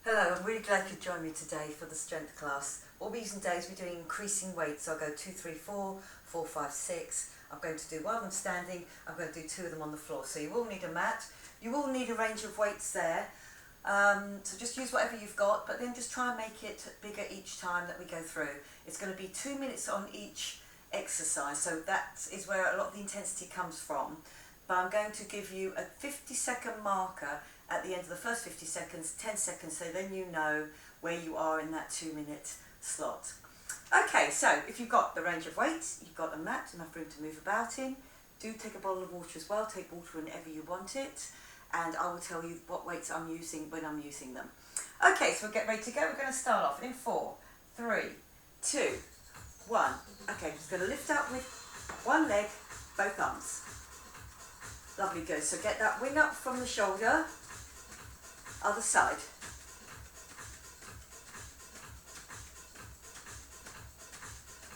Hello, I'm really glad you could join me today for the strength class. What we're using today is we're doing increasing weights. So I'll go 2, 3, 4, 4, 5, 6. I'm going to do one of them standing, I'm going to do 2 of them on the floor. So you will need a mat, you will need a range of weights there. So just use whatever you've got, but then just try and make it bigger each time that we go through. It's going to be 2 minutes on each exercise, so that is where a lot of the intensity comes from. But I'm going to give you a 50-second marker at the end of the first 50 seconds, 10 seconds, so then you know where you are in that 2-minute slot. Okay, so if you've got the range of weights, you've got a mat, enough room to move about in, do take a bottle of water as well, take water whenever you want it, and I will tell you what weights I'm using when I'm using them. Okay, so we'll get ready to go. We're going to start off in 4, 3, 2, 1. Okay, just going to lift up with one leg, both arms. Lovely, good. So get that wing up from the shoulder. Other side.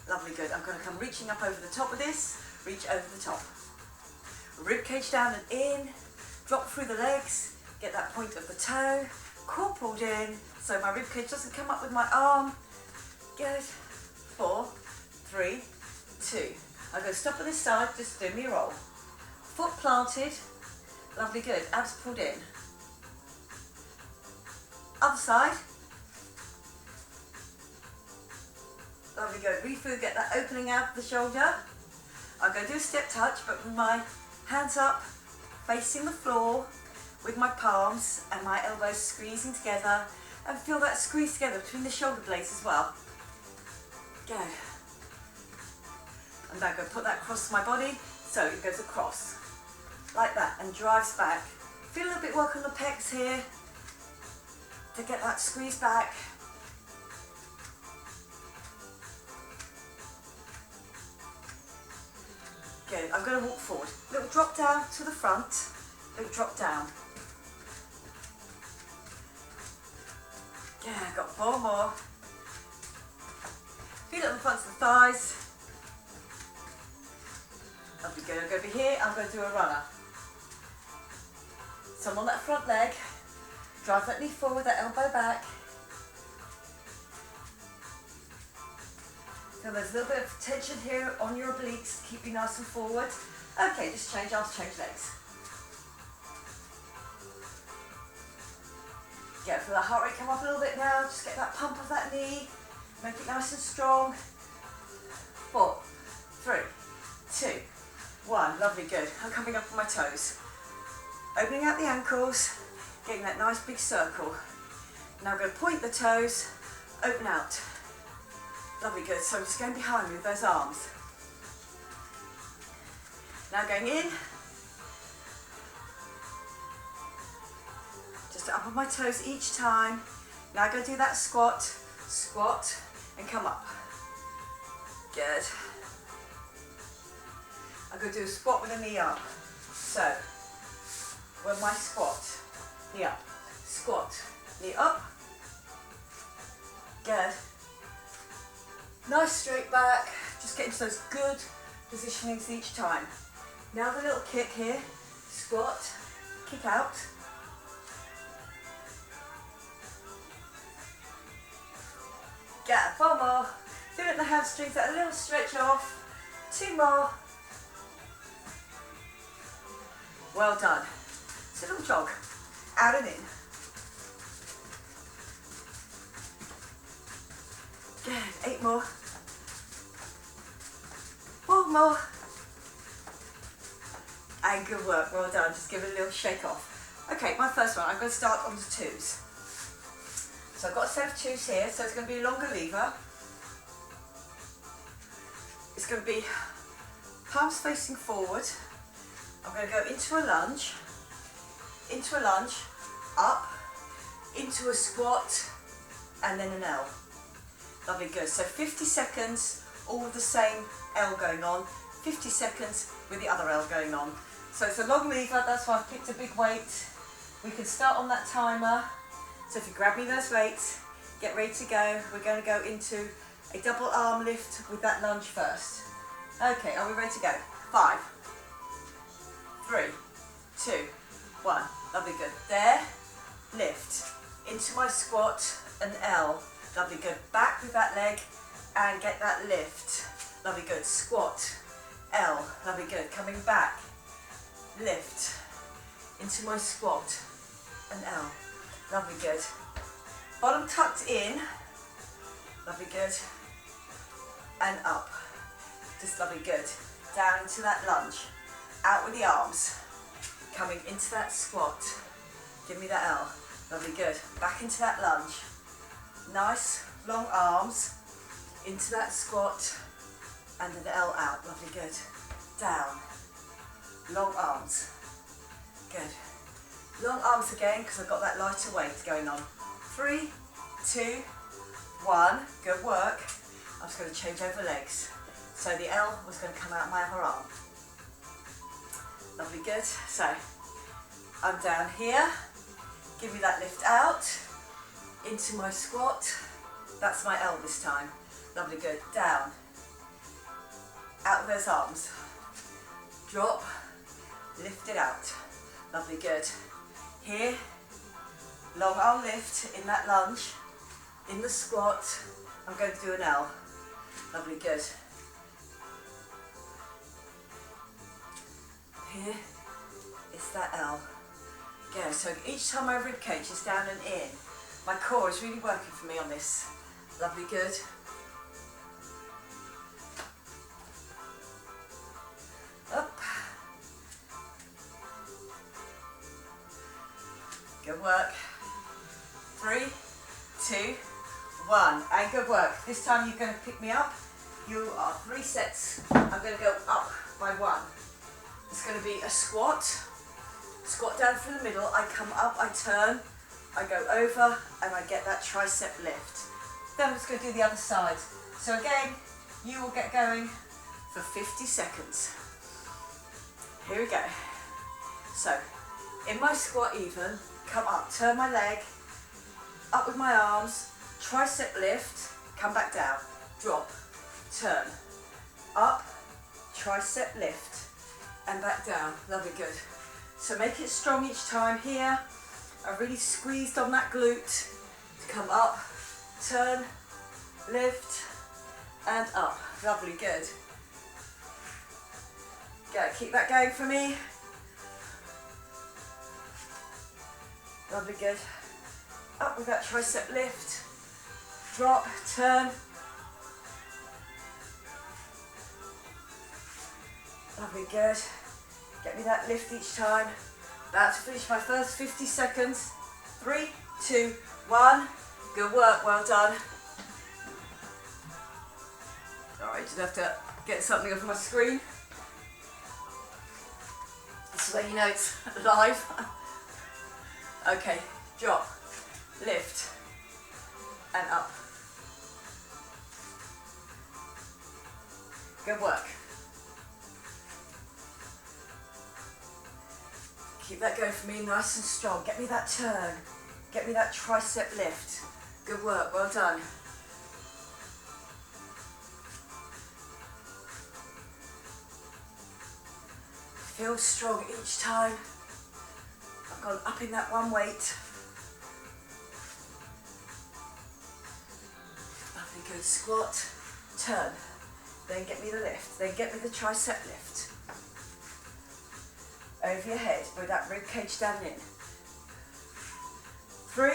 Lovely, good. I'm going to come reaching up over the top of this. Reach over the top. Rib cage down and in. Drop through the legs. Get that point of the toe. Core pulled in, so my rib cage doesn't come up with my arm. Good. 4, 3, 2. I'm going to stop on this side. Just do me a roll. Foot planted. Lovely, good. Abs pulled in. Other side. Lovely, good. Breathe through, get that opening out of the shoulder. I'm going to do a step touch, but with my hands up, facing the floor, with my palms and my elbows squeezing together, and feel that squeeze together between the shoulder blades as well. Go. I'm now going to put that across my body, so it goes across, like that, and drives back. Feel a little bit work on the pecs here, to get that squeeze back. Good, I'm going to walk forward. Little drop down to the front, little drop down. Yeah, got 4 more. Feel it on the front of the thighs. Lovely, good. I'm going to be here, I'm going to do a runner. So I'm on that front leg. Drive that knee forward, that elbow back. So there's a little bit of tension here on your obliques to keep you nice and forward. Okay, just change arms, change legs. Get for the heart rate come up a little bit now. Just get that pump of that knee. Make it nice and strong. 4, 3, 2, 1. Lovely, good. I'm coming up on my toes. Opening out the ankles. Getting that nice big circle. Now I'm going to point the toes, open out. Lovely, good. So I'm just going behind me with those arms. Now going in. Just up on my toes each time. Now I'm going to do that squat, squat, and come up. Good. I'm going to do a squat with a knee up. So, when my squat. Knee up, squat, knee up, good, nice straight back, just get into those good positionings each time. Now the little kick here, squat, kick out, get 4 more, do it in the hamstrings, that little stretch off, 2 more, well done, it's a little jog. Out and in. Good, 8 more. 4 more. And good work, well done. Just give it a little shake off. Okay, my first one, I'm going to start on the 2s. So I've got a set of 2s here, so it's going to be a longer lever. It's going to be palms facing forward. I'm going to go into a lunge, up, into a squat, and then an L. Lovely, good. So 50 seconds, all with the same L going on, 50 seconds with the other L going on. So it's a long lever, that's why I've picked a big weight. We can start on that timer. So if you grab me those weights, get ready to go. We're going to go into a double arm lift with that lunge first. Okay, are we ready to go? 5, 3, 2, 1. Lovely, good. There, lift, into my squat, an L. Lovely, good. Back with that leg and get that lift. Lovely, good. Squat, L. Lovely, good. Coming back, lift, into my squat, an L. Lovely, good. Bottom tucked in. Lovely, good. And up. Just lovely, good. Down into that lunge. Out with the arms. Coming into that squat. Give me that L. Lovely, good. Back into that lunge. Nice, long arms. Into that squat. And an L out. Lovely, good. Down. Long arms. Good. Long arms again because I've got that lighter weight going on. 3, 2, 1. Good work. I'm just going to change over legs. So the L was going to come out my other arm. Lovely, good. So I'm down here. Give me that lift out. Into my squat. That's my L this time. Lovely, good. Down. Out with those arms. Drop. Lift it out. Lovely, good. Here. Long arm lift in that lunge. In the squat. I'm going to do an L. Lovely, good. Here is that L. Go. So each time my rib cage is down and in, my core is really working for me on this. Lovely, good. Up. Good work. 3, 2, 1. And good work. This time you're going to pick me up. You are 3 sets. I'm going to go up by 1. It's going to be a squat. Squat down through the middle. I come up, I turn, I go over, and I get that tricep lift. Then I'm just going to do the other side. So again, you will get going for 50 seconds. Here we go. So, in my squat even, come up, turn my leg, up with my arms, tricep lift, come back down, drop, turn, up, tricep lift, and back down. Lovely, good. So make it strong each time here. I've really squeezed on that glute to come up, turn, lift, and up. Lovely, good. Go, keep that going for me. Lovely, good. Up with that tricep lift, drop, turn. Lovely, good. Get me that lift each time. About to finish my first 50 seconds. 3, 2, 1. Good work, well done. Alright, just have to get something off my screen. This way you know it's live. Okay, drop, lift, and up. Good work. Keep that going for me, nice and strong. Get me that turn. Get me that tricep lift. Good work, well done. Feel strong each time. I've gone up in that one weight. Lovely, good. Squat, turn. Then get me the lift. Then get me the tricep lift. Over your head with that rib cage down in. 3,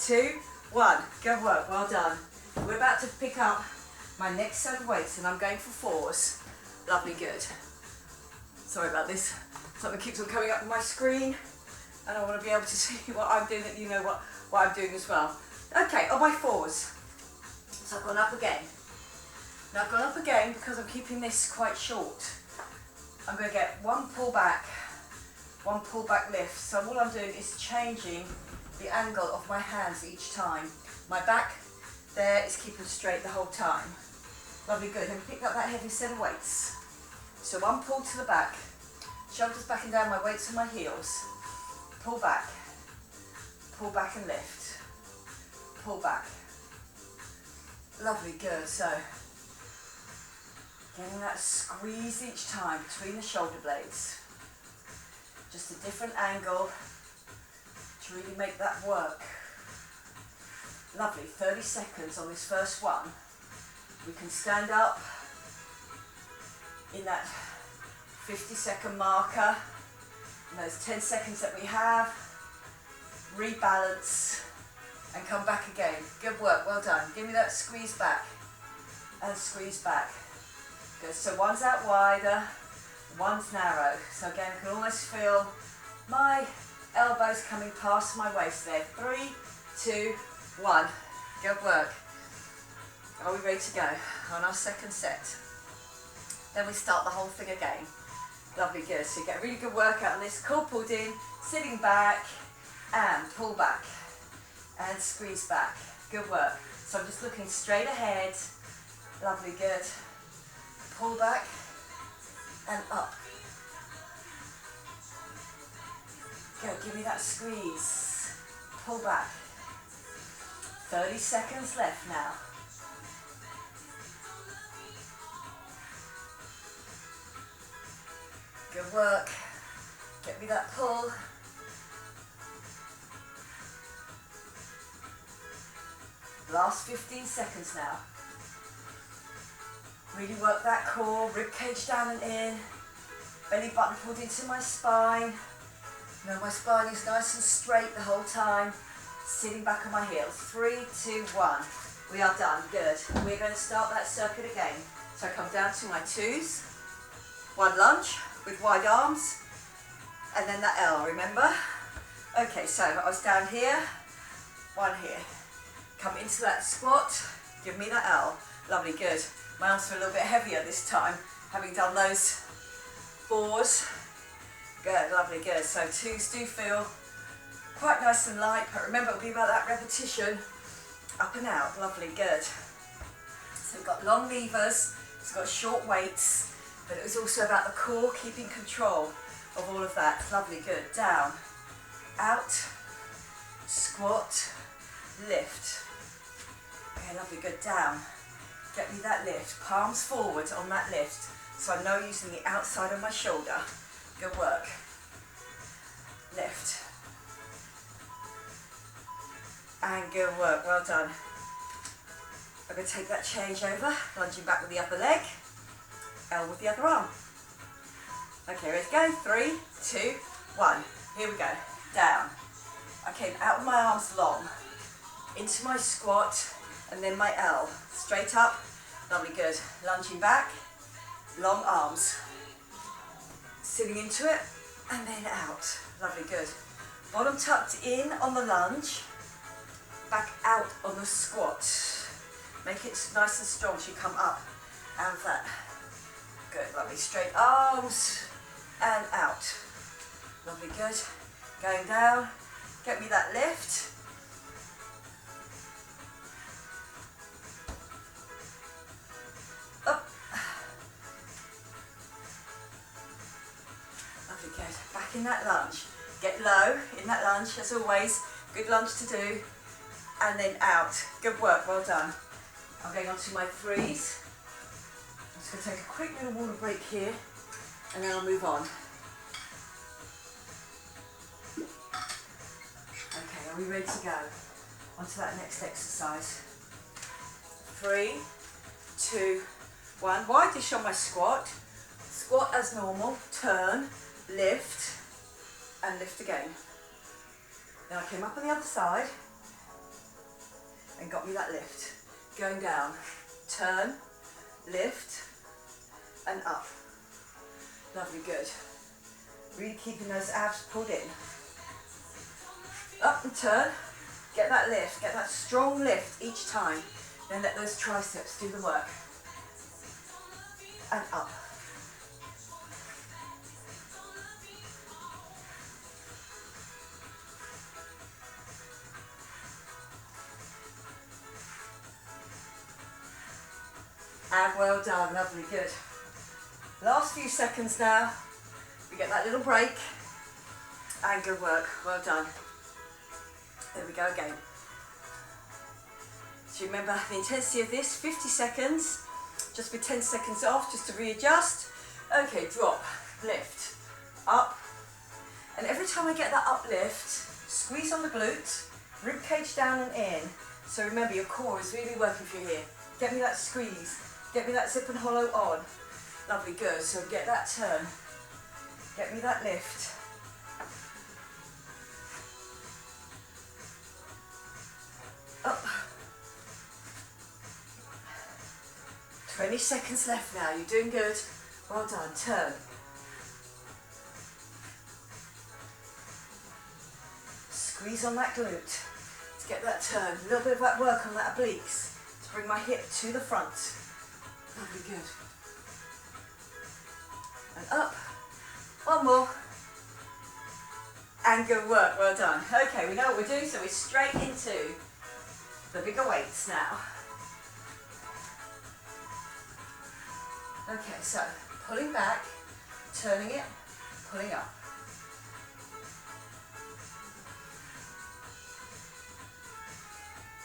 2, 1. Good work, well done. We're about to pick up my next set of weights and I'm going for 4s. Lovely, good. Sorry about this. Something keeps on coming up on my screen and I want to be able to see what I'm doing, that you know what I'm doing as well. Okay, on my 4s. So I've gone up again. Now I've gone up again because I'm keeping this quite short. I'm going to get one pull back lift. So all I'm doing is changing the angle of my hands each time. My back there is keeping straight the whole time. Lovely, good. Then pick up that heavy set of weights. So one pull to the back, shoulders back and down, my weights on my heels. Pull back and lift. Pull back. Lovely, good. So getting that squeeze each time between the shoulder blades. Just a different angle to really make that work. Lovely, 30 seconds on this first one. We can stand up in that 50-second marker, in those 10 seconds that we have, rebalance and come back again. Good work, well done. Give me that squeeze back and squeeze back. Good, so one's out wider, one's narrow. So again, I can almost feel my elbows coming past my waist there. 3, 2, 1. Good work. Are we ready to go on our second set? Then we start the whole thing again. Lovely, good. So you get a really good workout on this. Core pulled in, sitting back, and pull back, and squeeze back. Good work. So I'm just looking straight ahead. Lovely, good. Pull back, and up. Good, give me that squeeze. Pull back. 30 seconds left now. Good work. Get me that pull. Last 15 seconds now. Really work that core, rib cage down and in. Belly button pulled into my spine. Now my spine is nice and straight the whole time. Sitting back on my heels. 3, 2, 1. We are done. Good. We're going to start that circuit again. So I come down to my twos. One lunge with wide arms. And then that L, remember? Okay, so I was down here. One here. Come into that squat. Give me that L. Lovely, good. My arms are a little bit heavier this time, having done those 4s. Good, lovely, good. So 2s do feel quite nice and light, but remember it'll be about that repetition. Up and out, lovely, good. So we've got long levers, it's got short weights, but it was also about the core, keeping control of all of that. Lovely, good. Down, out, squat, lift. Okay, lovely, good. Down. Get me that lift. Palms forward on that lift. So I know using the outside of my shoulder. Good work. Lift. And good work, well done. I'm going to take that change over, lunging back with the other leg, L with the other arm. Okay, ready to go? 3, 2, 1. Here we go. Down. I came out with my arms long, into my squat, and then my L. Straight up. Lovely, good. Lunging back, long arms. Sitting into it, and then out. Lovely, good. Bottom tucked in on the lunge, back out on the squat. Make it nice and strong so you come up out of that. Good, lovely. Straight arms and out. Lovely, good. Going down. Get me that lift. Up. Lovely, good. Back in that lunge. Get low in that lunge, as always. Good lunge to do. And then out. Good work, well done. I'm going on to my 3s. I'm just going to take a quick little water break here, and then I'll move on. Okay, are we ready to go? On to that next exercise. 3, 2, 1. Wide-ish on my squat. Squat as normal. Turn, lift, and lift again. Then I came up on the other side and got me that lift. Going down, turn, lift, and up. Lovely, good. Really keeping those abs pulled in. Up and turn, get that lift, get that strong lift each time. Then let those triceps do the work. And up. And well done, lovely, good. Last few seconds now. We get that little break. And good work, well done. There we go again. So remember the intensity of this, 50 seconds. Just with 10 seconds off, just to readjust. Okay, drop, lift, up. And every time I get that uplift, squeeze on the glute, rib cage down and in. So remember, your core is really working for you here. Get me that squeeze. Get me that zip and hollow on. Lovely, good. So get that turn. Get me that lift. Up. 20 seconds left now. You're doing good. Well done. Turn. Squeeze on that glute to get that turn. A little bit of that work on that obliques to bring my hip to the front. Lovely, good. And up. One more. And good work. Well done. Okay, we know what we're doing, so we're straight into the bigger weights now. Okay, so pulling back, turning it, pulling up.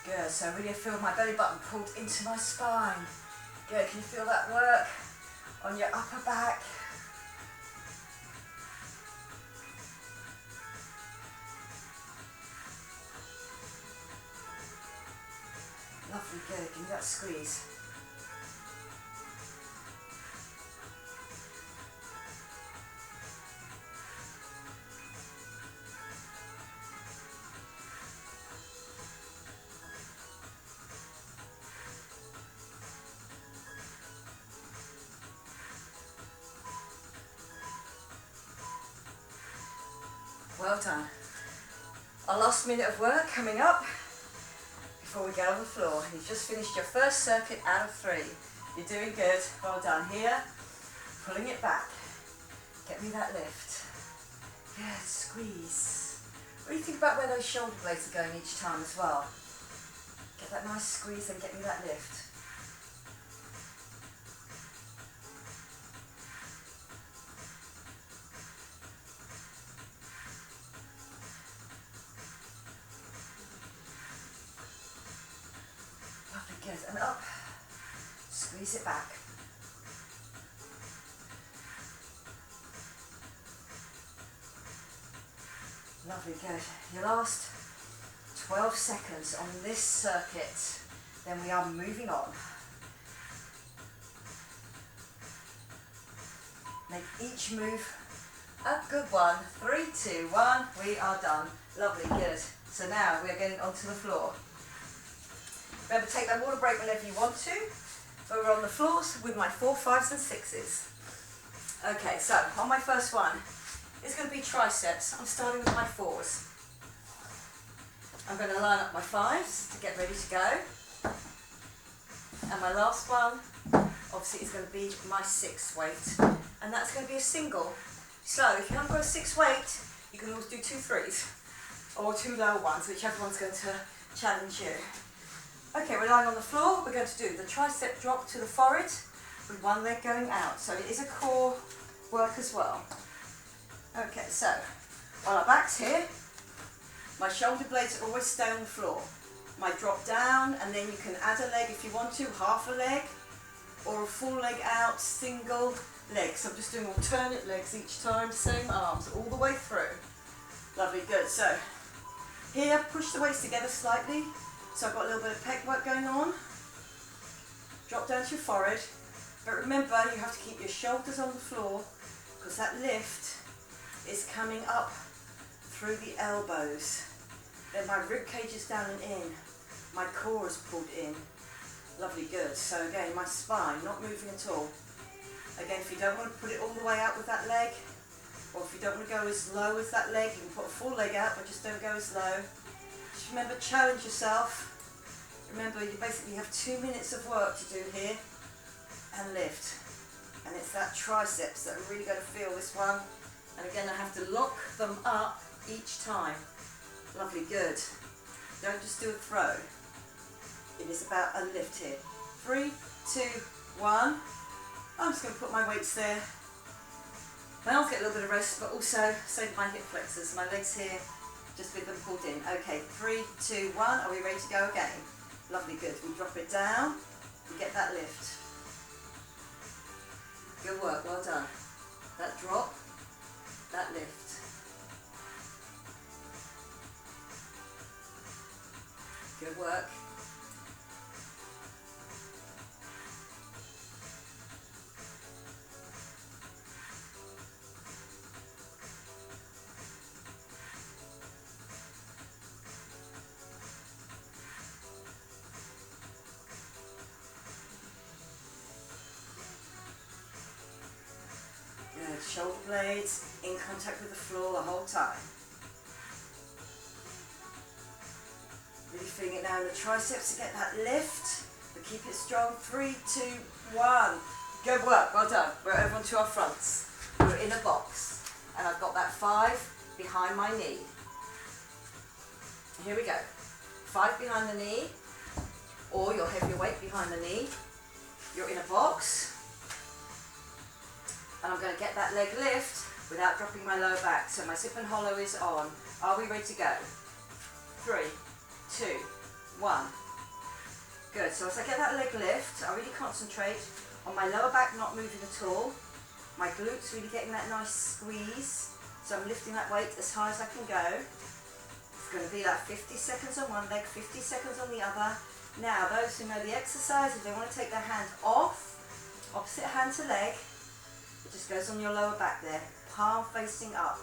Good, so I really feel my belly button pulled into my spine. Good, can you feel that work on your upper back? Lovely, good, give me that squeeze. Well done. Our last minute of work coming up before we get on the floor. You've just finished your first circuit out of 3. You're doing good. Well done. Here, pulling it back. Get me that lift. Good, squeeze. What do you think about where those shoulder blades are going each time as well? Get that nice squeeze and get me that lift. Good, and up, squeeze it back. Lovely, good. Your last 12 seconds on this circuit, then we are moving on. Make each move a good one. 3, 2, 1, we are done. Lovely, good. So now we are getting onto the floor. Remember, take that water break whenever you want to, but we're on the floors with my 4, 5s and 6s. Okay, so on my first one, it's going to be triceps. I'm starting with my 4s. I'm going to line up my 5s to get ready to go. And my last one, obviously, is going to be my 6 weight. And that's going to be a single. So if you haven't got a 6 weight, you can always do 2 3s or 2 low ones, whichever one's going to challenge you. Okay, we're lying on the floor. We're going to do the tricep drop to the forehead with one leg going out. So it is a core work as well. Okay, so while our back's here, my shoulder blades always stay on the floor. Might drop down, and then you can add a leg if you want to, half a leg, or a full leg out, single leg. So I'm just doing alternate legs each time, same arms all the way through. Lovely, good. So here, push the weights together slightly. So I've got a little bit of pec work going on. Drop down to your forehead. But remember, you have to keep your shoulders on the floor because that lift is coming up through the elbows. Then my rib cage is down and in. My core is pulled in. Lovely, good. So again, my spine not moving at all. Again, if you don't want to put it all the way out with that leg, or if you don't want to go as low as that leg, you can put a full leg out, but just don't go as low. Just remember, challenge yourself. Remember, you basically have 2 minutes of work to do here and lift. And it's that triceps that I'm really going to feel this one. And again, I have to lock them up each time. Lovely, good. Don't just do a throw. It is about a lift here. 3, 2, 1. I'm just going to put my weights there. My arms get a little bit of rest, but also save my hip flexors. My legs here, just with them pulled in. Okay, 3, 2, 1. Are we ready to go again? Lovely, good. We drop it down. We get that lift. Good work, well done. That drop, that lift. Good work. shoulder blades in contact with the floor the whole time. Really feeling it now in the triceps to get that lift, but keep it strong. 3, 2, 1. Good work, well done. We're over onto our fronts. We're in a box, and I've got that 5 behind my knee. Here we go. 5 behind the knee, or your heavier weight behind the knee. You're in a box, and I'm going to get that leg lift without dropping my lower back. So my zip and hollow is on. Are we ready to go? 3, 2, 1. Good. So as I get that leg lift, I really concentrate on my lower back not moving at all. My glutes really getting that nice squeeze. So I'm lifting that weight as high as I can go. It's going to be like 50 seconds on one leg, 50 seconds on the other. Now, those who know the exercise, if they want to take their hand off, opposite hand to leg, it just goes on your lower back there, palm facing up.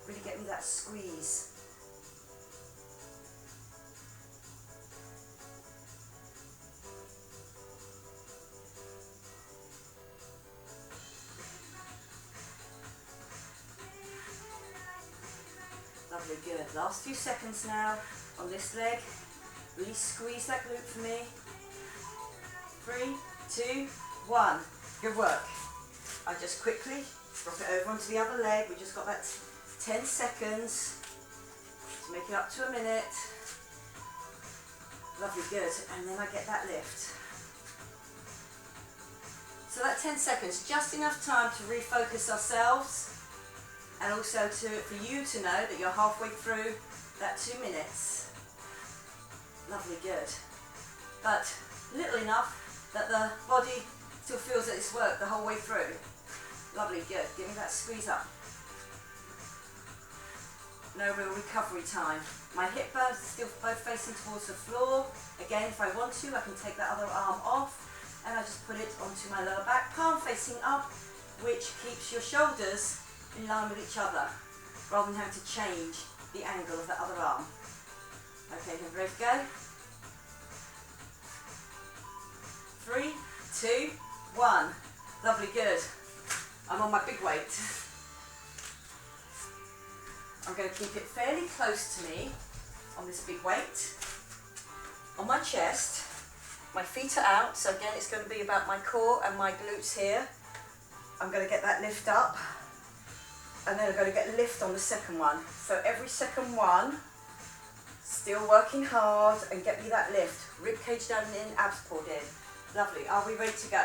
Really get me that squeeze. Lovely, good. Last few seconds now on this leg. Really squeeze that glute for me. 3, 2, 1. Good work. I just quickly drop it over onto the other leg. We just got that 10 seconds to make it up to a minute. Lovely, good. And then I get that lift. So that 10 seconds, just enough time to refocus ourselves, and also for you to know that you're halfway through that 2 minutes. Lovely, good. But little enough that the body still feels that it's worked the whole way through. Lovely, good. Give me that squeeze up. No real recovery time. My hip bones are still both facing towards the floor. Again, if I want to, I can take that other arm off and I just put it onto my lower back, palm facing up, which keeps your shoulders in line with each other, rather than having to change the angle of that other arm. Okay, ready to go? 3, 2, 1. Lovely, good. I'm on my big weight. I'm going to keep it fairly close to me on this big weight. On my chest, my feet are out, so again it's going to be about my core and my glutes here. I'm going to get that lift up, and then I'm going to get lift on the second one. So every second one, still working hard, and get me that lift. Rib cage down and in, abs pulled in. Lovely. Are we ready to go?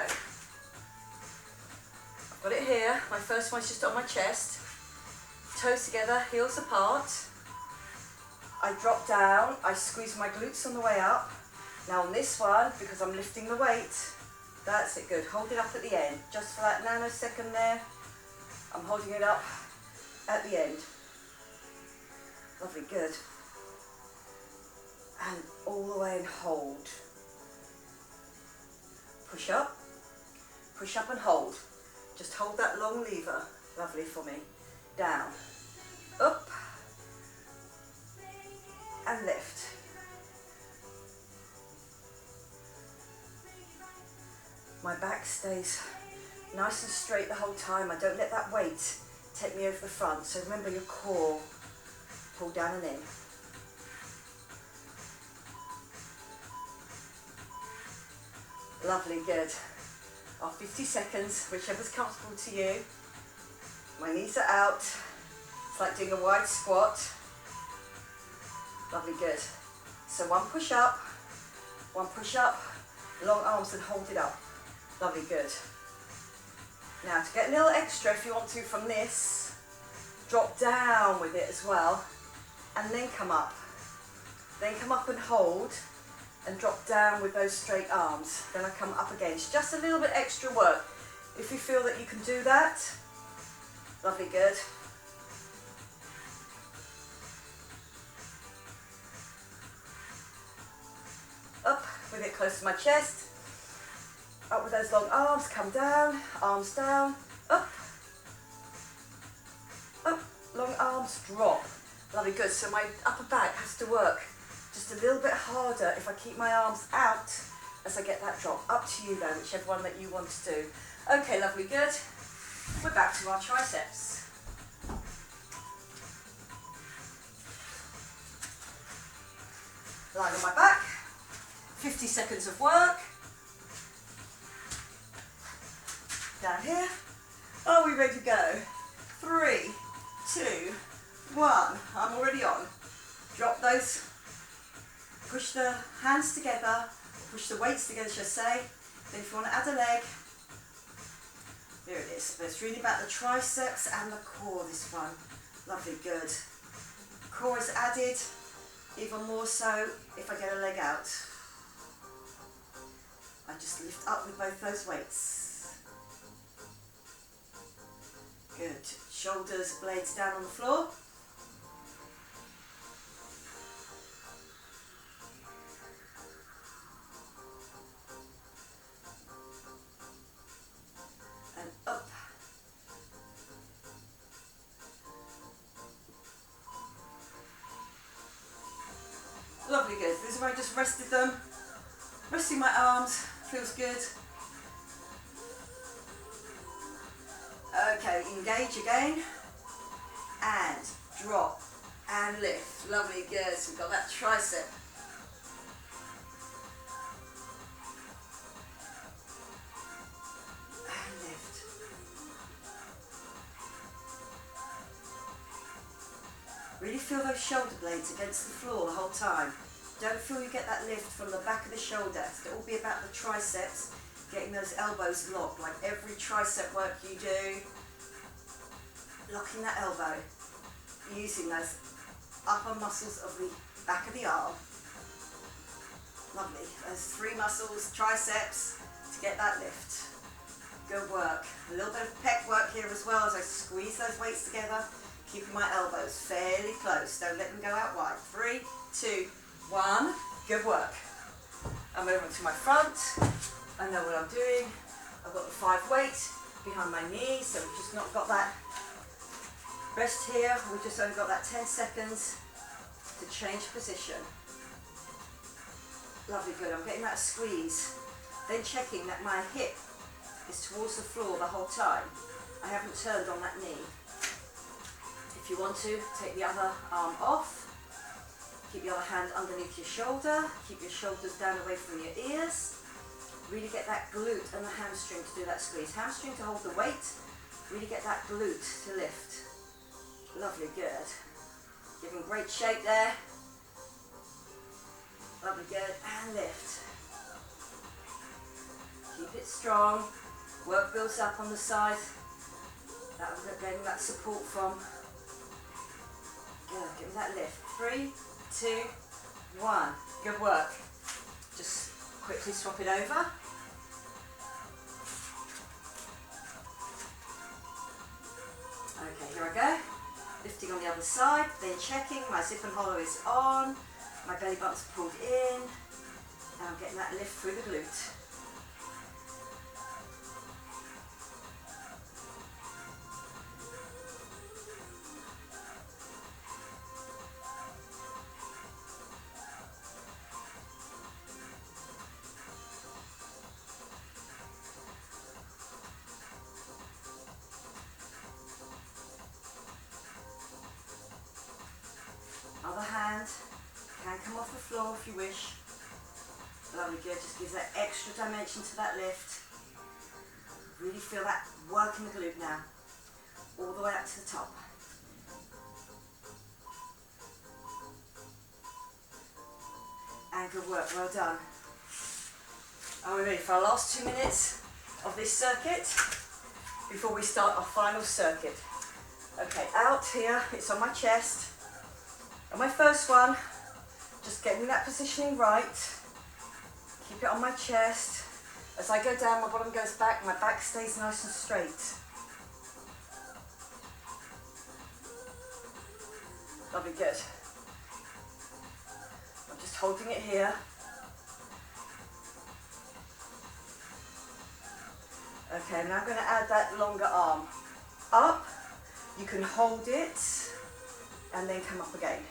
I've got it here. My first one's just on my chest. Toes together, heels apart. I drop down. I squeeze my glutes on the way up. Now on this one, because I'm lifting the weight, that's it, good. Hold it up at the end. Just for that nanosecond there, I'm holding it up at the end. Lovely, good. And all the way and hold. Push up and hold. Just hold that long lever, lovely for me. Down, up, and lift. My back stays nice and straight the whole time. I don't let that weight take me over the front. So remember your core, pull down and in. Lovely, good. Our 50 seconds, whichever's comfortable to you. My knees are out. It's like doing a wide squat. Lovely, good. So one push up, long arms and hold it up. Lovely, good. Now to get a little extra, if you want to, from this, drop down with it as well, and then come up. Then come up and hold, and drop down with those straight arms. Then I come up again. It's just a little bit extra work. If you feel that you can do that, lovely, good. Up with it close to my chest. Up with those long arms, come down, arms down, up, up, long arms, drop. Lovely, good. So my upper back has to work just a little bit harder if I keep my arms out as I get that drop. Up to you though, whichever one that you want to do. Okay, lovely, good. We're back to our triceps. Lying on my back, 50 seconds of work. Down here. Are we ready to go? 3, 2, 1. I'm already on. Drop those. Push the hands together. Push the weights together, should I say. Then if you want to add a leg, there it is. But it's really about the triceps and the core, this one. Lovely, good. Core is added, even more so if I get a leg out. I just lift up with both those weights. Good. Shoulders, blades down on the floor. And up. Lovely, good. This is where I just rested them. Resting my arms, feels good. Okay, engage again, and drop, and lift. Lovely, good. So we've got that tricep. And lift. Really feel those shoulder blades against the floor the whole time. Don't feel you get that lift from the back of the shoulder. It'll be about the triceps. Getting those elbows locked, like every tricep work you do, locking that elbow, using those upper muscles of the back of the arm. Lovely, those 3 muscles, triceps, to get that lift. Good work. A little bit of pec work here as well as I squeeze those weights together, keeping my elbows fairly close. Don't let them go out wide. 3, 2, 1, good work. I'm over to my front. I know what I'm doing. I've got the 5 weights behind my knees, so we've just not got that rest here. We've just only got that 10 seconds to change position. Lovely, good. I'm getting that squeeze. Then checking that my hip is towards the floor the whole time. I haven't turned on that knee. If you want to, take the other arm off. Keep the other hand underneath your shoulder. Keep your shoulders down away from your ears. Really get that glute and the hamstring to do that squeeze. Hamstring to hold the weight. Really get that glute to lift. Lovely, good. Giving great shape there. Lovely, good. And lift. Keep it strong. Work builds up on the side. That was getting that support from. Good. Give me that lift. 3, 2, 1. Good work. Just quickly swap it over. Okay, here I go. Lifting on the other side, then checking my zip and hollow is on, my belly button's pulled in, and I'm getting that lift through the glute. Other hand can come off the floor if you wish. Lovely, good. Just gives that extra dimension to that lift. Really feel that work in the glute now. All the way up to the top. And good work, well done. Are we ready for our last 2 minutes of this circuit before we start our final circuit? Okay, out here, it's on my chest. On my first one, just getting that positioning right. Keep it on my chest. As I go down, my bottom goes back, my back stays nice and straight. Lovely, good. I'm just holding it here. Okay, now I'm going to add that longer arm. Up, you can hold it, and then come up again.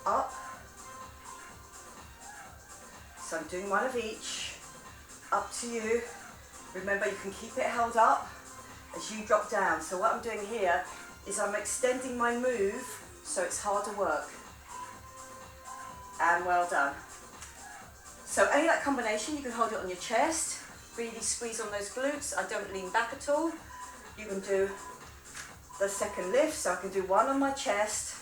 Up. So I'm doing one of each. Up to you. Remember, you can keep it held up, as you drop down. So what I'm doing here is I'm extending my move so it's harder work. And well done. So any of that combination, you can hold it on your chest, really squeeze on those glutes. I don't lean back at all. You can do the second lift, so I can do one on my chest,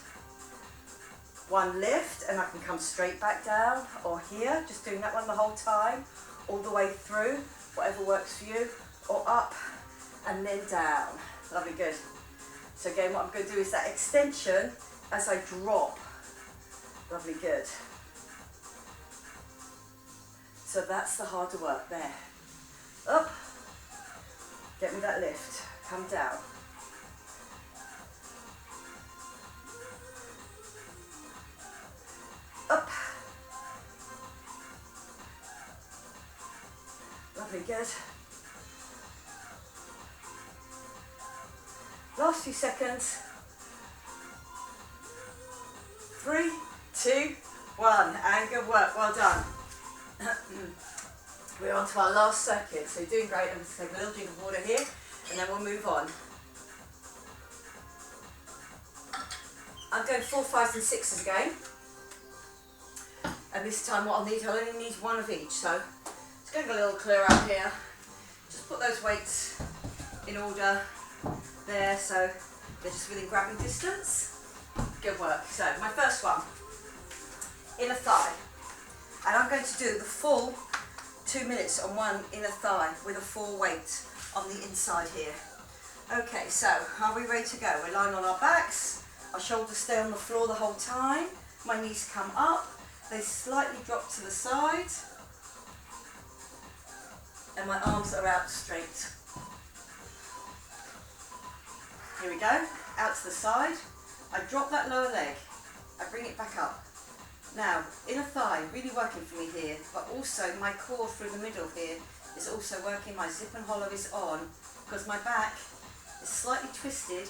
one lift, and I can come straight back down, or here, just doing that one the whole time, all the way through, whatever works for you, or up and then down. Lovely, good. So again, what I'm going to do is that extension as I drop. Lovely, good. So that's the harder work there. Up, get me that lift, come down. Up. Lovely, good. Last few seconds. 3, 2, 1, and good work, well done. We're on to our last circuit, so you're doing great. I'm just taking a little drink of water here, and then we'll move on. I'm going 4s, 5s and 6s again. And this time what I'll need, I'll only need one of each, so it's going to get a little clear out here. Just put those weights in order there, so they're just within grabbing distance. Good work. So my first one, inner thigh. And I'm going to do the full 2 minutes on one inner thigh with a full weight on the inside here. Okay, so are we ready to go? We're lying on our backs, our shoulders stay on the floor the whole time, my knees come up, they slightly drop to the side, and my arms are out straight. Here we go, out to the side, I drop that lower leg, I bring it back up. Now, inner thigh, really working for me here, but also my core through the middle here is also working. My zip and hollow is on because my back is slightly twisted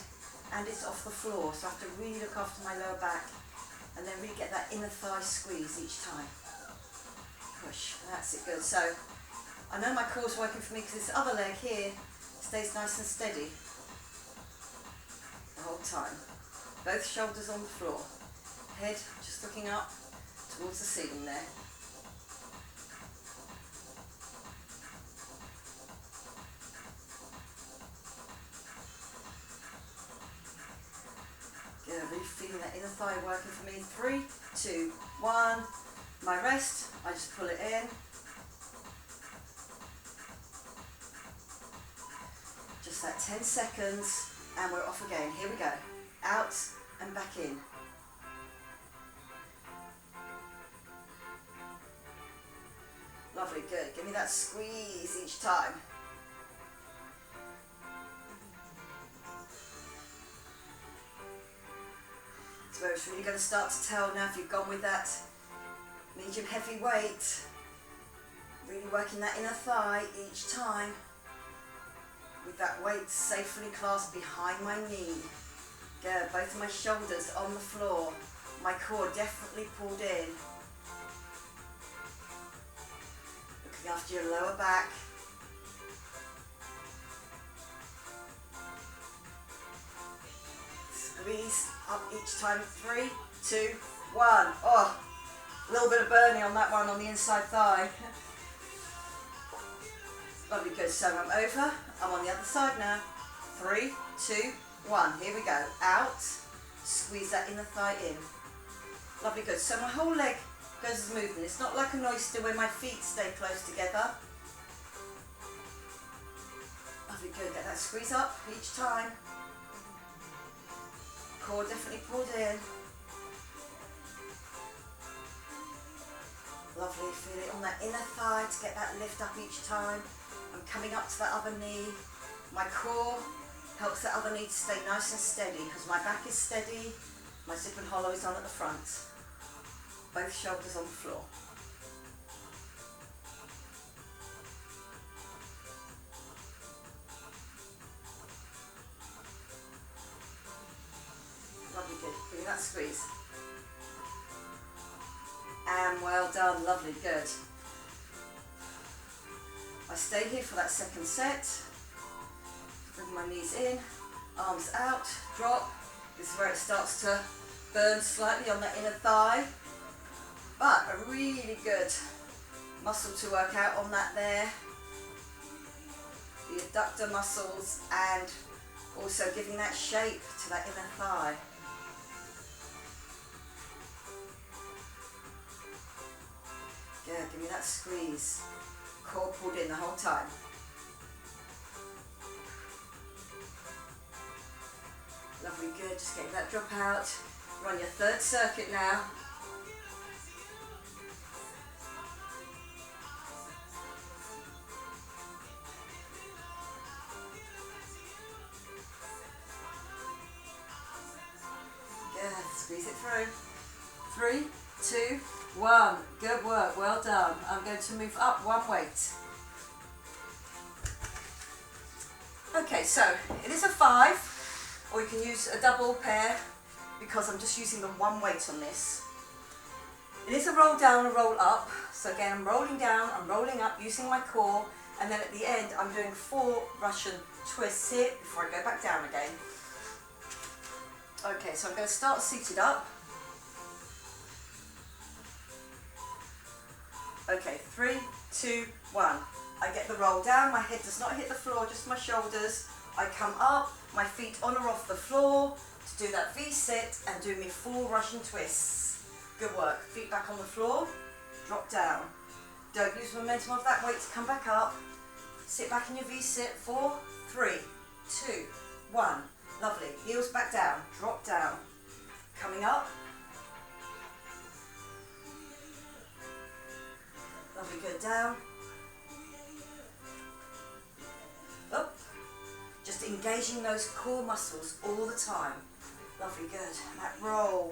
and it's off the floor, so I have to really look after my lower back and then really get that inner thigh squeeze each time. Push, that's it, good. So I know my core's working for me because this other leg here stays nice and steady the whole time. Both shoulders on the floor, head just looking up towards the ceiling there. Good, really feeling that inner thigh working for me. 3, 2, 1. My rest, I just pull it in. Just that 10 seconds and we're off again. Here we go. Out and back in. Lovely, good. Give me that squeeze each time. So it's really going to start to tell now if you've gone with that medium heavy weight. Really working that inner thigh each time with that weight safely clasped behind my knee. Good, both of my shoulders on the floor. My core definitely pulled in. After your lower back. Squeeze up each time. 3, 2, 1. Oh, a little bit of burning on that one on the inside thigh. Lovely, good. So I'm over. I'm on the other side now. 3, 2, 1. Here we go. Out. Squeeze that inner thigh in. Lovely, good. So my whole leg goes as movement. It's not like an oyster where my feet stay close together. Lovely, good. Get that squeeze up each time. Core definitely pulled in. Lovely, feel it on that inner thigh to get that lift up each time. I'm coming up to that other knee. My core helps that other knee to stay nice and steady because my back is steady, my zip and hollow is on at the front. Both shoulders on the floor. Lovely, good. Give me that squeeze. And well done, lovely, good. I stay here for that second set. Bring my knees in, arms out, drop. This is where it starts to burn slightly on that inner thigh, but a really good muscle to work out on that there. The adductor muscles and also giving that shape to that inner thigh. Good, give me that squeeze. Core pulled in the whole time. Lovely, good, just getting that drop out. Run your third circuit now. Squeeze it through. 3, 2, 1. Good work, well done. I'm going to move up one weight. Okay, so it is a 5, or you can use a double pair because I'm just using the one weight on this. It is a roll down, a roll up. So again, I'm rolling down, I'm rolling up using my core, and then at the end I'm doing 4 Russian twists here before I go back down again. Okay, so I'm going to start seated up. Okay, 3, 2, 1. I get the roll down, my head does not hit the floor, just my shoulders. I come up, my feet on or off the floor to do that V-sit and do me 4 Russian twists. Good work. Feet back on the floor, drop down. Don't use momentum of that weight to come back up. Sit back in your V-sit. 4, 3, 2, 1. Lovely. Heels back down, drop down. Coming up. Lovely, good, down. Up. Just engaging those core muscles all the time. Lovely, good. And that roll.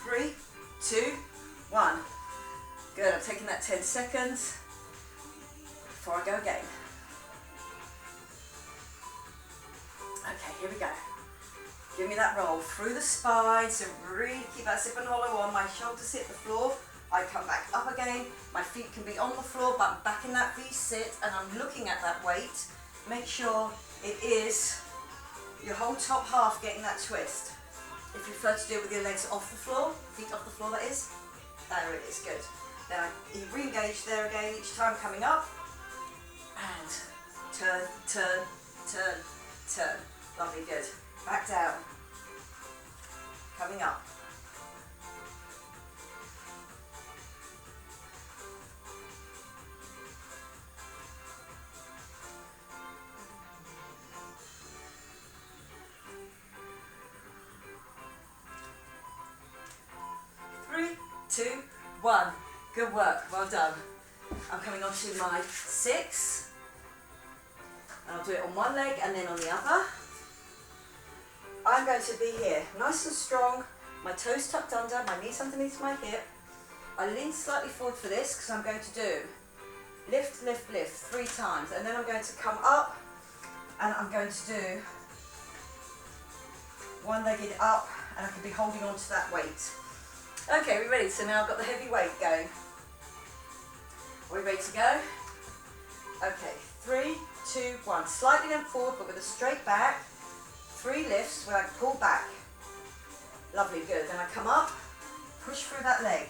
Three, 2, 1. Good, I'm taking that 10 seconds before I go again. Okay, here we go. Give me that roll through the spine, so really keep that zip and hollow on. My shoulders hit the floor. I come back up again. My feet can be on the floor, but I'm back in that V-sit, and I'm looking at that weight. Make sure it is your whole top half getting that twist. If you prefer to do it with your legs off the floor, feet off the floor that is, there it is, good. Then I re-engage there again, each time coming up, and turn, turn, turn, turn. Lovely, good. Back down, coming up. Three, 2, 1. Good work, well done. I'm coming on to my 6. And I'll do it on one leg and then on the other. I'm going to be here, nice and strong, my toes tucked under, my knees underneath my hip. I lean slightly forward for this because I'm going to do lift, lift, lift 3 times. And then I'm going to come up and I'm going to do one-legged up, and I can be holding on to that weight. Okay, we're ready. So now I've got the heavy weight going. Are we ready to go? Okay, 3, 2, 1. Slightly then forward, but with a straight back. 3 lifts where I pull back. Lovely, good. Then I come up, push through that leg.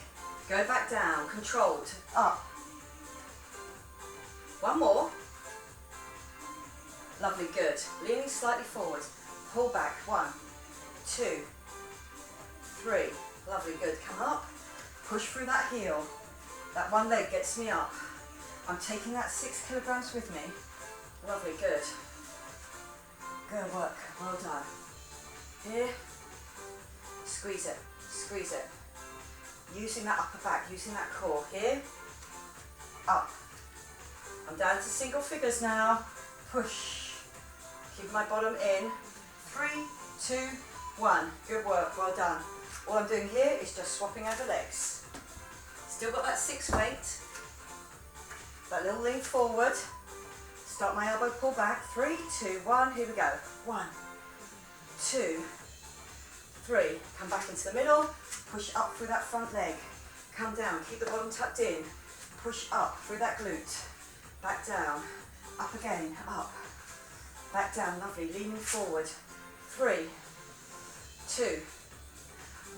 Go back down, controlled, up. 1 more. Lovely, good. Leaning slightly forward. Pull back. 1, 2, 3. Lovely, good. Come up, push through that heel. That one leg gets me up. I'm taking that 6 kilograms with me. Lovely, good. Good work, well done. Here, squeeze it, squeeze it. Using that upper back, using that core. Here, up. I'm down to single figures now. Push. Keep my bottom in. 3, 2, 1. Good work, well done. All I'm doing here is just swapping over legs. Still got that 6 weight. That little lean forward. Start my elbow, pull back. 3, 2, 1. Here we go. 1, 2, 3, come back into the middle, push up through that front leg, come down, keep the bottom tucked in, push up through that glute, back down, up again, up, back down, lovely, leaning forward, 3, 2,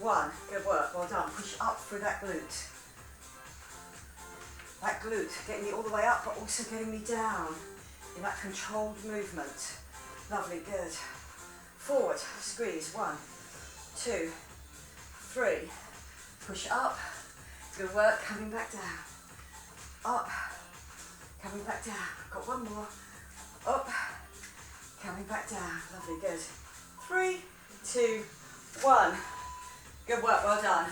1, good work, well done, push up through that glute, getting me all the way up but also getting me down in that controlled movement, lovely, good, forward, squeeze, 1, 2, 3, push up, good work, coming back down, up, coming back down, got one more, up, coming back down, lovely, good, 3, 2, 1, good work, well done.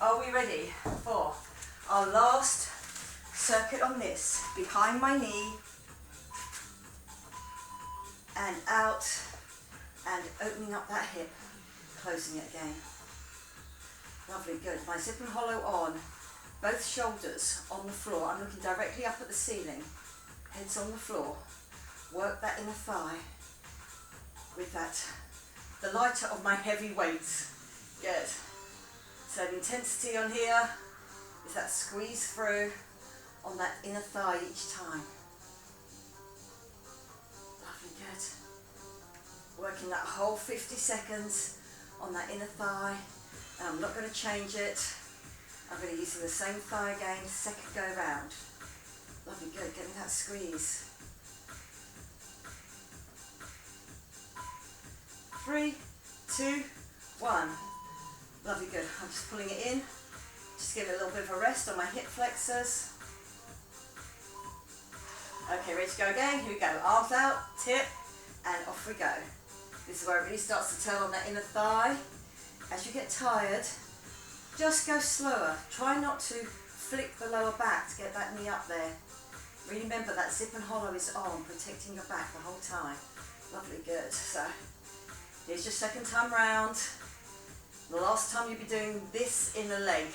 Are we ready for our last circuit on this? Behind my knee, and out, and opening up that hip, closing it again. Lovely, good. My zip and hollow on, both shoulders on the floor. I'm looking directly up at the ceiling, head's on the floor. Work that inner thigh with that, the lighter of my heavy weights. Good. So the intensity on here is that squeeze through on that inner thigh each time. Lovely, good. Working that whole 50 seconds on that inner thigh. And I'm not going to change it. I'm going to use the same thigh again, second go round. Lovely, good, getting that squeeze. 3, 2, 1. Lovely, good. I'm just pulling it in. Just give it a little bit of a rest on my hip flexors. Okay, ready to go again. Here we go. Arms out, tip, and off we go. This is where it really starts to tell on that inner thigh. As you get tired, just go slower. Try not to flick the lower back to get that knee up there. Really remember that zip and hollow is on, protecting your back the whole time. Lovely, good. So here's your second time round. The last time you'll be doing this inner leg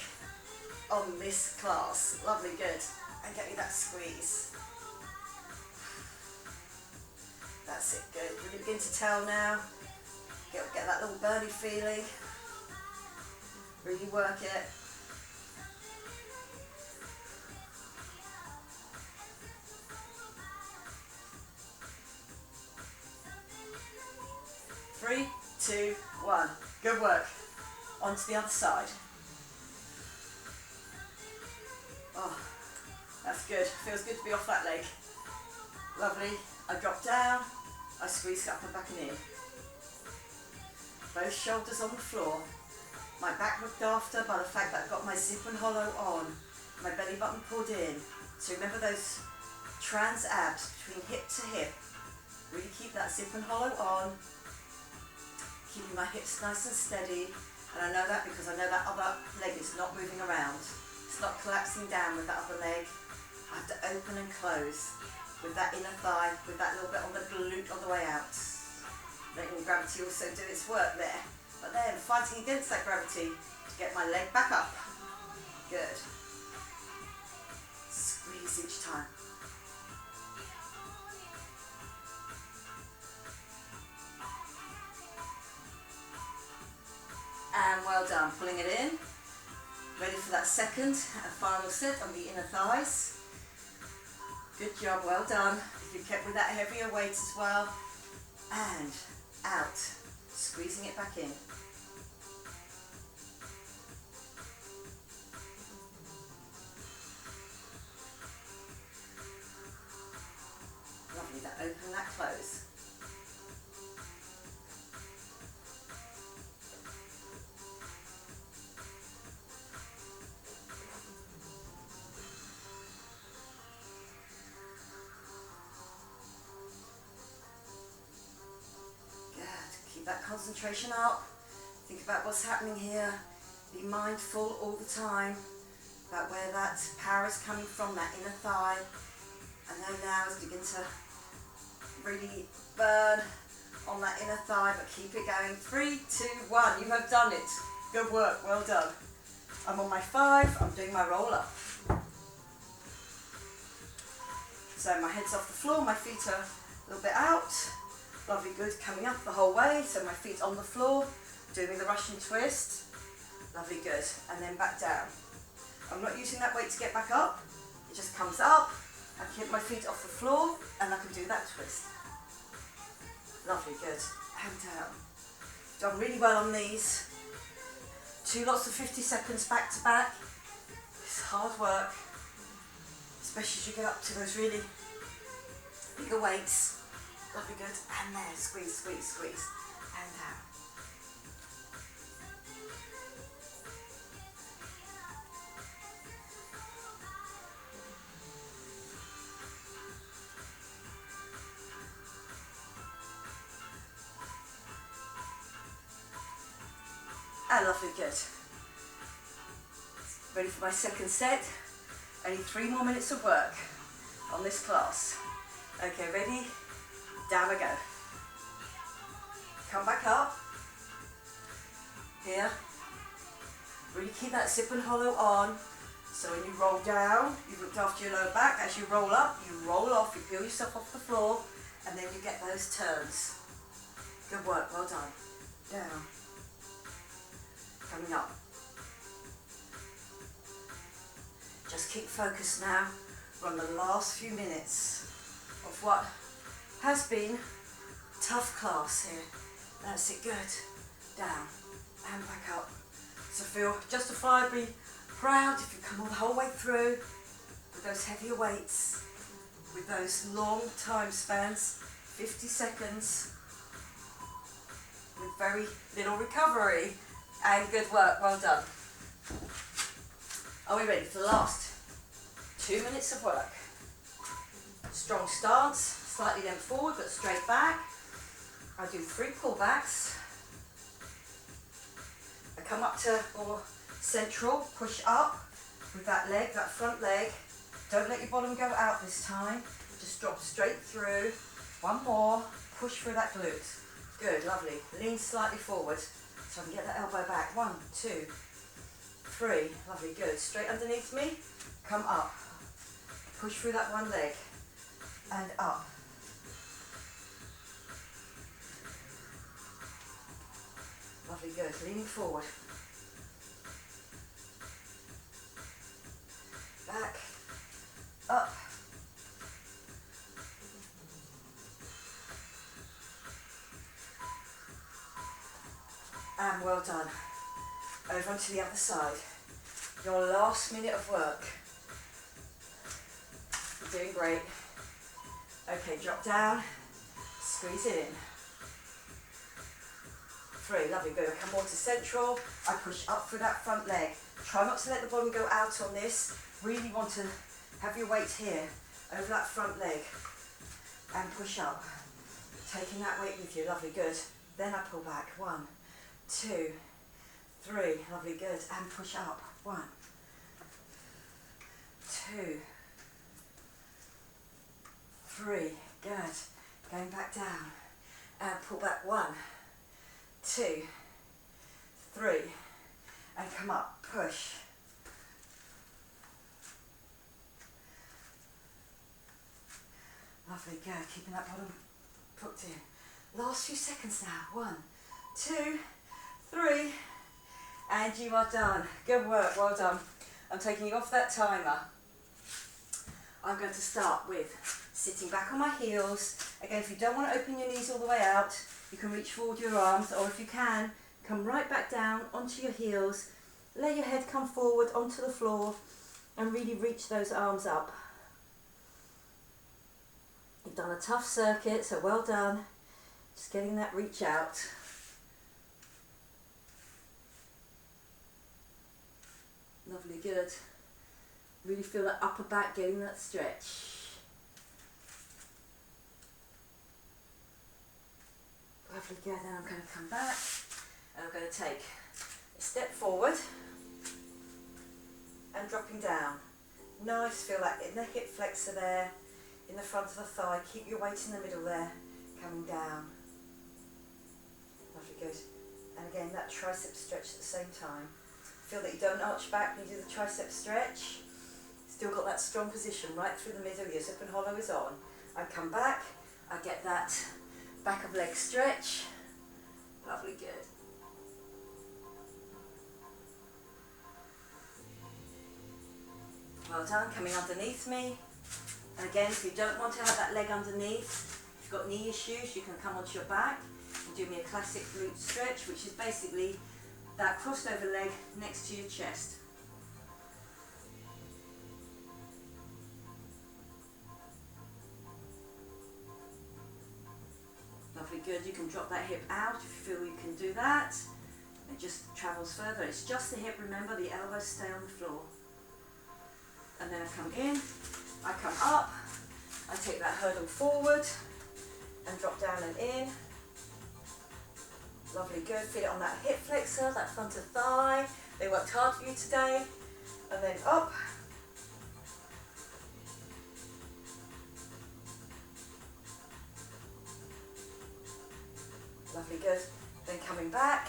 on this class. Lovely, good. And get me that squeeze. That's it, good. Really begin to tell now. Get that little burny feeling. Really work it. Three, 2, 1. Good work. On to the other side. Oh, that's good. Feels good to be off that leg. Lovely. I drop down. I squeeze up and back and in. Both shoulders on the floor. My back looked after by the fact that I've got my zip and hollow on. My belly button pulled in. So remember those trans abs between hip to hip. Really keep that zip and hollow on. Keeping my hips nice and steady. And I know that because I know that other leg is not moving around. It's not collapsing down with that other leg. I have to open and close with that inner thigh, with that little bit on the glute on the way out. Letting gravity also do its work there. But then fighting against that gravity to get my leg back up. Good. Squeeze each time. And well done, pulling it in. Ready for that second and final set on the inner thighs. Good job, well done. You kept with that heavier weight as well. And out, squeezing it back in. Lovely, that open, that close. That concentration up, think about what's happening here, be mindful all the time about where that power is coming from, that inner thigh. I know now is begin to really burn on that inner thigh, but keep it going. 3, 2, 1, you have done it. Good work, well done. I'm on my 5, I'm doing my roll up. So my head's off the floor, my feet are a little bit out. Lovely, good, coming up the whole way, so my feet on the floor, Doing the Russian twist. Lovely, good. And then back down. I'm not using that weight to get back up. It just comes up. I can get my feet off the floor and I can do that twist. Lovely, good. And down. Done really well on these. 2 lots of 50 seconds back to back. It's hard work, especially as you get up to those really bigger weights. Lovely, good. And there, squeeze, squeeze, squeeze. And down. And lovely, good. Ready for my second set. Only 3 more minutes of work on this class. Okay, ready? Down I go. Come back up. Here. Really keep that zip and hollow on. So when you roll down, you've looked after your lower back. As you roll up, you roll off, you peel yourself off the floor, and then you get those turns. Good work, well done. Down. Coming up. Just keep focused now. We're on the last few minutes of what has been a tough class here. That's it, good. Down and back up. So feel justifiably proud if you come all the whole way through with those heavier weights, with those long time spans, 50 seconds, with very little recovery. And good work, well done. Are we ready for the last 2 minutes of work? Strong stance, slightly then forward but straight back. I do 3 pullbacks. I come up to more central, push up with that leg, that front leg. Don't let your bottom go out this time. Just drop straight through. 1 more, push through that glute. Good, lovely. Lean slightly forward so I can get that elbow back. 1, 2, 3, lovely, good. Straight underneath me, come up. Push through that one leg and up. Lovely, good. Leaning forward. Back, up. And well done. Over onto the other side. Your last minute of work. You're doing great. Okay, drop down, squeeze it in. 3, lovely, good. Come more to central. I push up through that front leg. Try not to let the bottom go out on this. Really want to have your weight here, over that front leg. And push up. Taking that weight with you, lovely, good. Then I pull back. 1, 2, 3, lovely, good. And push up. 1, 2, 3, good. Going back down. And pull back. 1, 2, 3. And come up. Push. Lovely, good. Keeping that bottom hooked in. Last few seconds now. 1, 2, 3. And you are done. Good work, well done. I'm taking you off that timer. I'm going to start with sitting back on my heels. Again, if you don't want to open your knees all the way out, you can reach forward your arms, or if you can, come right back down onto your heels. Let your head come forward onto the floor and really reach those arms up. You've done a tough circuit, so well done. Just getting that reach out. Lovely, good. Really feel that upper back getting that stretch. Lovely, good. Then I'm going to come back and I'm going to take a step forward and dropping down. Nice, feel that in the hip flexor there, in the front of the thigh. Keep your weight in the middle there, coming down. Lovely, good. And again, that tricep stretch at the same time. Feel that you don't arch back when you do the tricep stretch. Still got that strong position right through the middle. Your zip and hollow is on. I come back, I get that back of leg stretch. Lovely, good. Well done, coming underneath me. And again, if you don't want to have that leg underneath, if you've got knee issues, you can come onto your back and do me a classic glute stretch, which is basically that crossed over leg next to your chest. Lovely, good. You can drop that hip out if you feel you can do that. It just travels further. It's just the hip, remember, the elbows stay on the floor. And then I come in, I come up, I take that hurdle forward and drop down and in. Lovely, good. Feel it on that hip flexor, that front of thigh. They worked hard for you today. And then up. Lovely, good. Then coming back,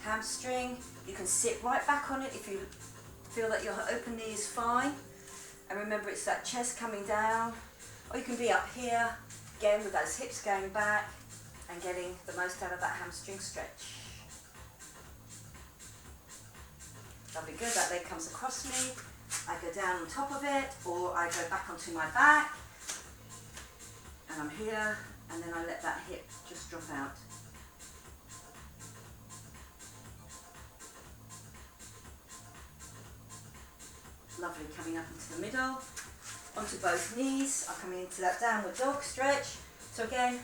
hamstring. You can sit right back on it if you feel that your open knee is fine. And remember, it's that chest coming down. Or you can be up here, again with those hips going back and getting the most out of that hamstring stretch. Lovely, good. That leg comes across me. I go down on top of it, or I go back onto my back. And I'm here, and then I let that hip just drop out. Lovely, coming up into the middle, onto both knees. I'm coming into that downward dog stretch. So again,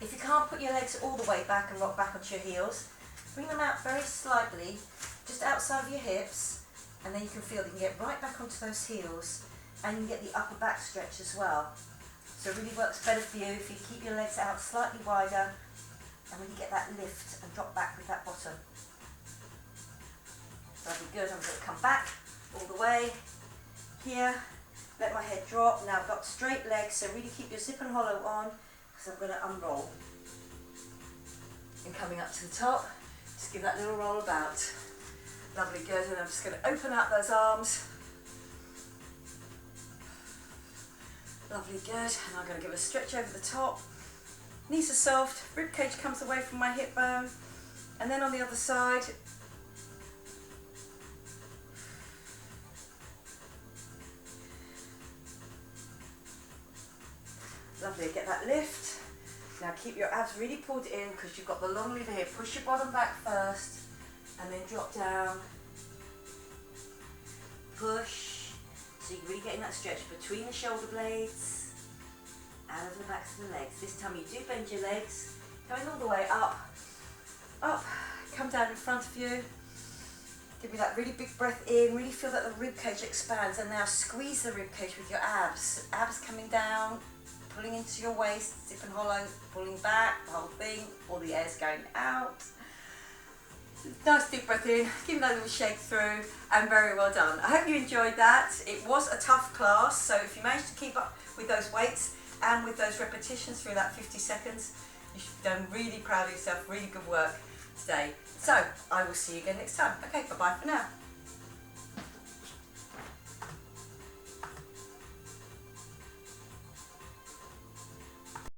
if you can't put your legs all the way back and rock back onto your heels, bring them out very slightly, just outside of your hips, and then you can feel that you can get right back onto those heels, and you can get the upper back stretch as well. So it really works better for you if you keep your legs out slightly wider, and when you get that lift and drop back with that bottom. That'll be good. I'm going to come back all the way here, let my head drop. Now I've got straight legs, so really keep your zip and hollow on, because I'm going to unroll. And coming up to the top, just give that little roll about. Lovely, good. And I'm just going to open up those arms. Lovely, good. And I'm going to give a stretch over the top. Knees are soft, rib cage comes away from my hip bone. And then on the other side, lovely, get that lift. Now keep your abs really pulled in because you've got the long lever here. Push your bottom back first and then drop down. Push. So you're really getting that stretch between the shoulder blades and over the backs of the legs. This time you do bend your legs, going all the way up, up, come down in front of you. Give me that really big breath in, really feel that the rib cage expands, and now squeeze the rib cage with your abs. Abs coming down, pulling into your waist, zip and hollow, pulling back, the whole thing, all the air's going out. Nice deep breath in, give that a little shake through, and very well done. I hope you enjoyed that. It was a tough class, so if you managed to keep up with those weights and with those repetitions through that 50 seconds, you should be done really proud of yourself, really good work today. So, I will see you again next time. Okay, bye-bye for now.